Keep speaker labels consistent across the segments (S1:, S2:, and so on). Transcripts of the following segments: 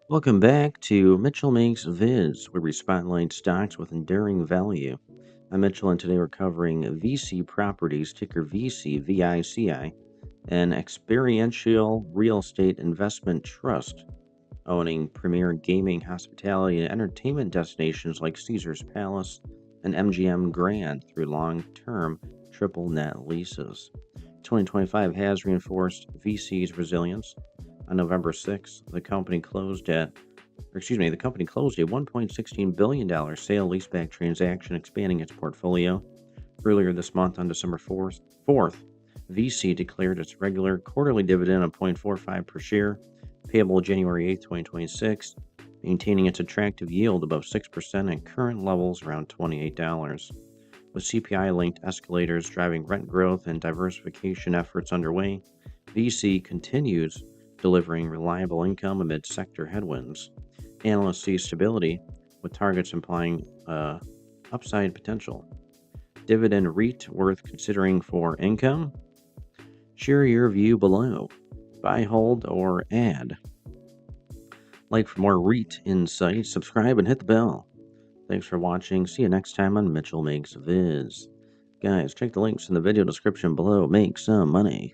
S1: Welcome back to Mitchell Makes Vids, where we spotlight stocks with enduring value. I'm Mitchell, and today we're covering VC Properties, ticker VC VICI, an experiential real estate investment trust owning premier gaming, hospitality, and entertainment destinations like Caesars Palace and MGM Grand through long-term triple net leases. 2025 has reinforced VC's resilience. On November 6th, the company closed a $1.16 billion sale leaseback transaction expanding its portfolio. Earlier this month, on December 4th, VC declared its regular quarterly dividend of 0.45 per share, payable January 8th, 2026, maintaining its attractive yield above 6% at current levels around $28. With CPI-linked escalators driving rent growth and diversification efforts underway, VC continues delivering reliable income amid sector headwinds. Analysts see stability, with targets implying upside potential. Dividend REIT worth considering for income? Share your view below. Buy, hold, or add. Like for more REIT insights, subscribe and hit the bell. Thanks for watching. See you next time on Mitchell Makes Viz. Guys, check the links in the video description below. Make some money.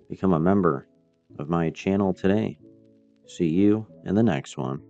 S1: Become a member of my channel today. See you in the next one.